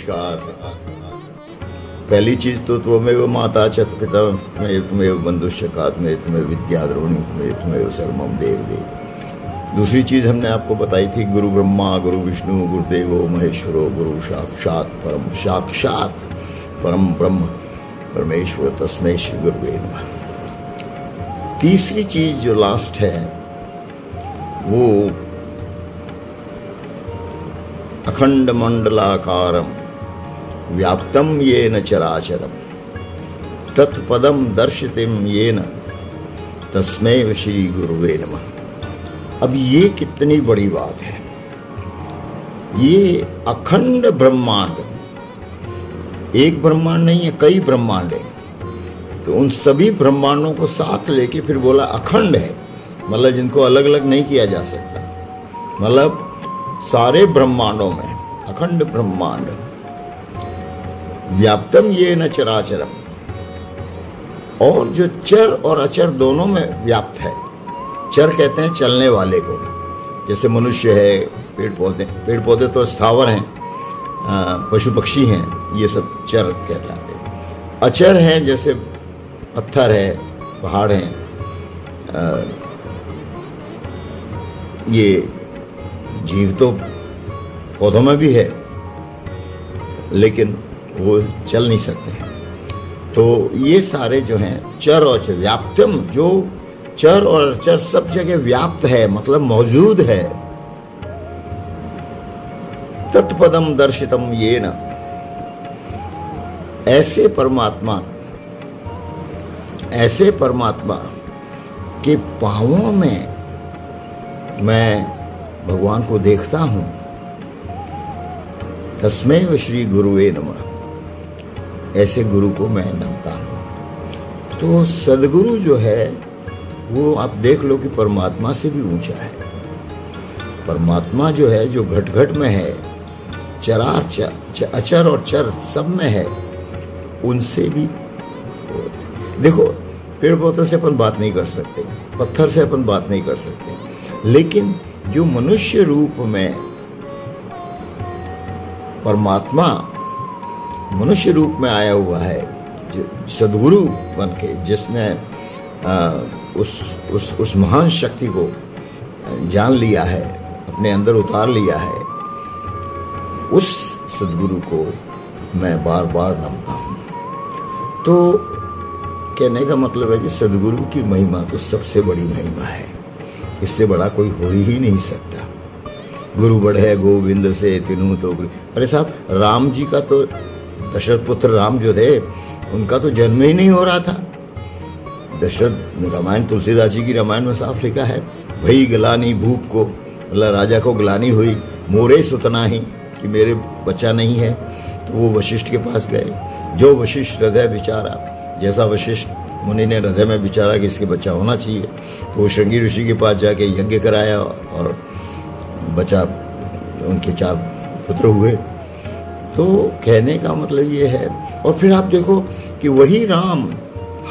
नमस्कार। पहली चीज तो त्वमेव माता च पिता त्वमेव बंधुश्च त्वमेव विद्या द्रोणी त्वमेव सर्वमं देव। दूसरी चीज हमने आपको बताई थी, गुरु ब्रह्मा गुरु विष्णु गुरुदेवो महेश्वरो गुरु साक्षात परम ब्रह्म परमेश्वर तस्मै श्री गुरुवे नमः। तीसरी चीज जो लास्ट है वो अखंड मंडलाकारम व्याप्तम येन चराचरम तत्पदम दर्शितम येन तस्मै श्री गुरुवे नमः। अब ये कितनी बड़ी बात है। ये अखंड ब्रह्मांड, एक ब्रह्मांड नहीं है, कई ब्रह्मांड है। तो उन सभी ब्रह्मांडों को साथ लेके फिर बोला अखंड है, मतलब जिनको अलग अलग नहीं किया जा सकता। मतलब सारे ब्रह्मांडों में अखंड ब्रह्मांड व्याप्तम ये न चराचरम, और जो चर और अचर दोनों में व्याप्त है। चर कहते हैं चलने वाले को, जैसे मनुष्य है, पेड़ पौधे तो स्थावर हैं, पशु पक्षी हैं, ये सब चर कहलाते हैं। अचर हैं जैसे पत्थर है, पहाड़ हैं, ये जीव तो पौधों में भी है लेकिन वो चल नहीं सकते हैं। तो ये सारे जो हैं चर और चर, व्याप्तम, जो चर और चर सब जगह व्याप्त है, मतलब मौजूद है। तत्पदम दर्शितम येन, ऐसे परमात्मा के पांवों में मैं भगवान को देखता हूं। तस्मै श्री गुरुवे नमः, ऐसे गुरु को मैं नमता हूं। तो सदगुरु जो है वो आप देख लो कि परमात्मा से भी ऊंचा है। परमात्मा जो है, जो घट घट में है, अचर और चर सब में है, उनसे भी देखो, पेड़ पौधों से अपन बात नहीं कर सकते, पत्थर से अपन बात नहीं कर सकते, लेकिन जो मनुष्य रूप में परमात्मा मनुष्य रूप में आया हुआ है, जो सद्गुरु बन के, जिसने उस महान शक्ति को जान लिया है, अपने अंदर उतार लिया है, उस सद्गुरु को मैं बार बार नमता हूँ। तो कहने का मतलब है कि सद्गुरु की महिमा तो सबसे बड़ी महिमा है, इससे बड़ा कोई हो ही नहीं सकता। गुरु बढ़े गोविंद से तीनों तो गुरु। अरे साहब, राम जी का तो, दशरथ पुत्र राम जो थे, उनका तो जन्म ही नहीं हो रहा था। दशरथ, रामायण, तुलसीदास जी की रामायण में साफ लिखा है, भई गलानी भूप को, मतलब राजा को गलानी हुई, मोरे सुतना ही, कि मेरे बच्चा नहीं है। तो वो वशिष्ठ के पास गए, जो वशिष्ठ हृदय विचारा, जैसा वशिष्ठ मुनि ने हृदय में विचारा कि इसके बच्चा होना चाहिए, तो वो श्रृंगी ऋषि के पास जाके यज्ञ कराया और बच्चा, उनके 4 पुत्र हुए। तो कहने का मतलब ये है। और फिर आप देखो कि वही राम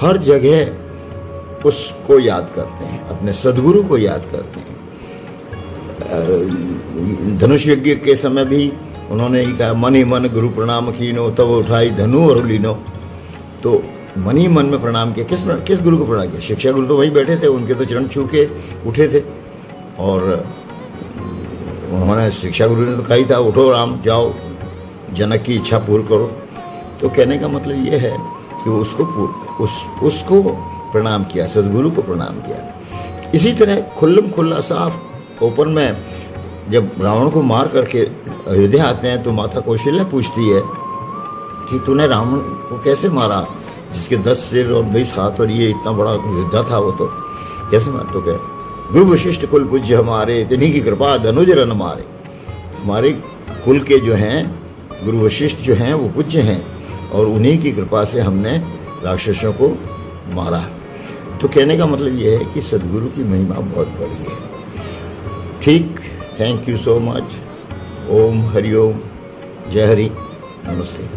हर जगह उसको याद करते हैं, अपने सद्गुरु को याद करते हैं। धनुष यज्ञ के समय भी उन्होंने ही कहा, मन ही मन गुरु प्रणाम कीनो, तब उठाई धनु और लीनो। तो मन ही मन में प्रणाम किया। किस गुरु को प्रणाम किया? शिक्षा गुरु तो वहीं बैठे थे, उनके तो चरण छू के उठे थे, और उन्होंने, शिक्षा गुरु ने तो कहा ही था, उठो राम, जाओ जनक की इच्छा पूर्ण करो। तो कहने का मतलब ये है कि उसको प्रणाम किया, सदगुरु को प्रणाम किया। इसी तरह खुल्लम खुल्ला साफ ओपन में जब रावण को मार करके अयोध्या आते हैं, तो माता कौशल्या पूछती है कि तूने रावण को कैसे मारा, जिसके 10 सिर और 20 हाथ और ये इतना बड़ा योद्धा था, वो तो कैसे मार? तो क्या, गुरु वशिष्ठ कुल पूज्य हमारे, तिन्हीं की कृपा धनुज रन मारे। हमारे कुल के जो हैं गुरु वशिष्ठ जो हैं वो पूज्य हैं, और उन्हीं की कृपा से हमने राक्षसों को मारा। तो कहने का मतलब ये है कि सद्गुरु की महिमा बहुत बड़ी है। ठीक, थैंक यू सो मच। ओम हरिओम, जय हरि, नमस्ते।